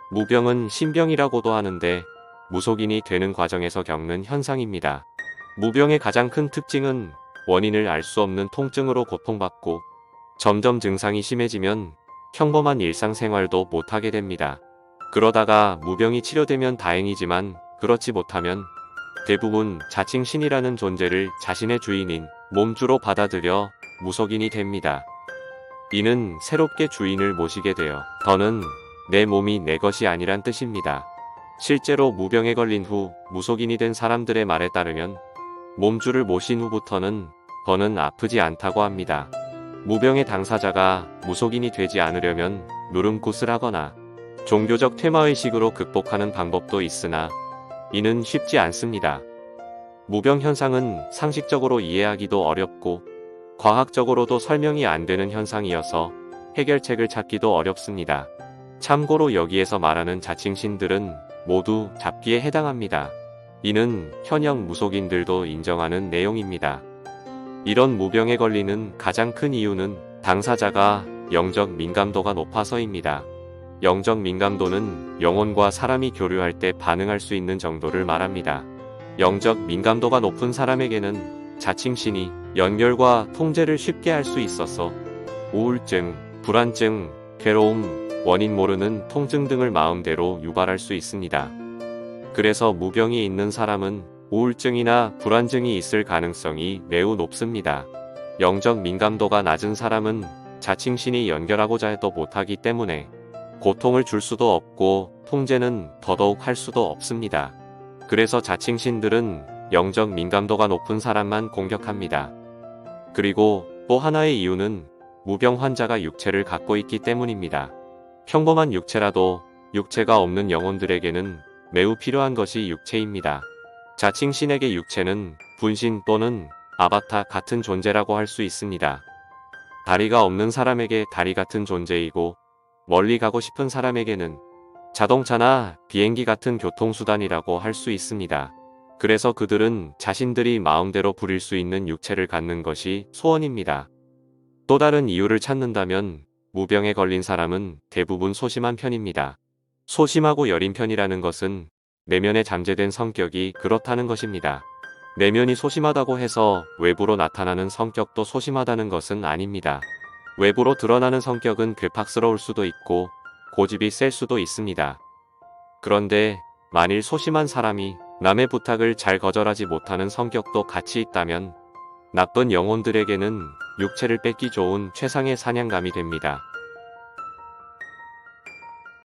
무병은 신병이라고도 하는데 무속인이 되는 과정에서 겪는 현상입니다. 무병의 가장 큰 특징은 원인을 알 수 없는 통증으로 고통받고 점점 증상이 심해지면 평범한 일상생활도 못하게 됩니다. 그러다가 무병이 치료되면 다행이지만 그렇지 못하면 대부분 자칭 신이라는 존재를 자신의 주인인 몸주로 받아들여 무속인이 됩니다. 이는 새롭게 주인을 모시게 되어 더는 내 몸이 내 것이 아니란 뜻입니다. 실제로 무병에 걸린 후 무속인이 된 사람들의 말에 따르면 몸주를 모신 후부터는 더는 아프지 않다고 합니다. 무병의 당사자가 무속인이 되지 않으려면 누름굿을 하거나 종교적 퇴마의식으로 극복하는 방법도 있으나 이는 쉽지 않습니다. 무병 현상은 상식적으로 이해하기도 어렵고 과학적으로도 설명이 안 되는 현상이어서 해결책을 찾기도 어렵습니다. 참고로 여기에서 말하는 자칭신들은 모두 잡기에 해당합니다. 이는 현역 무속인들도 인정하는 내용입니다. 이런 무병에 걸리는 가장 큰 이유는 당사자가 영적 민감도가 높아서입니다. 영적 민감도는 영혼과 사람이 교류할 때 반응할 수 있는 정도를 말합니다. 영적 민감도가 높은 사람에게는 자칭신이 연결과 통제를 쉽게 할 수 있어서 우울증, 불안증, 괴로움, 원인 모르는 통증 등을 마음대로 유발할 수 있습니다. 그래서 무병이 있는 사람은 우울증이나 불안증이 있을 가능성이 매우 높습니다. 영적 민감도가 낮은 사람은 자칭신이 연결하고자 해도 못하기 때문에 고통을 줄 수도 없고 통제는 더더욱 할 수도 없습니다. 그래서 자칭신들은 영적 민감도가 높은 사람만 공격합니다. 그리고 또 하나의 이유는 무병 환자가 육체를 갖고 있기 때문입니다. 평범한 육체라도 육체가 없는 영혼들에게는 매우 필요한 것이 육체입니다. 자칭신에게 육체는 분신 또는 아바타 같은 존재라고 할 수 있습니다. 다리가 없는 사람에게 다리 같은 존재이고 멀리 가고 싶은 사람에게는 자동차나 비행기 같은 교통수단이라고 할 수 있습니다. 그래서 그들은 자신들이 마음대로 부릴 수 있는 육체를 갖는 것이 소원입니다. 또 다른 이유를 찾는다면 무병에 걸린 사람은 대부분 소심한 편입니다. 소심하고 여린 편이라는 것은 내면에 잠재된 성격이 그렇다는 것입니다. 내면이 소심하다고 해서 외부로 나타나는 성격도 소심하다는 것은 아닙니다. 외부로 드러나는 성격은 괴팍스러울 수도 있고 고집이 셀 수도 있습니다. 그런데 만일 소심한 사람이 남의 부탁을 잘 거절하지 못하는 성격도 같이 있다면 나쁜 영혼들에게는 육체를 뺏기 좋은 최상의 사냥감이 됩니다.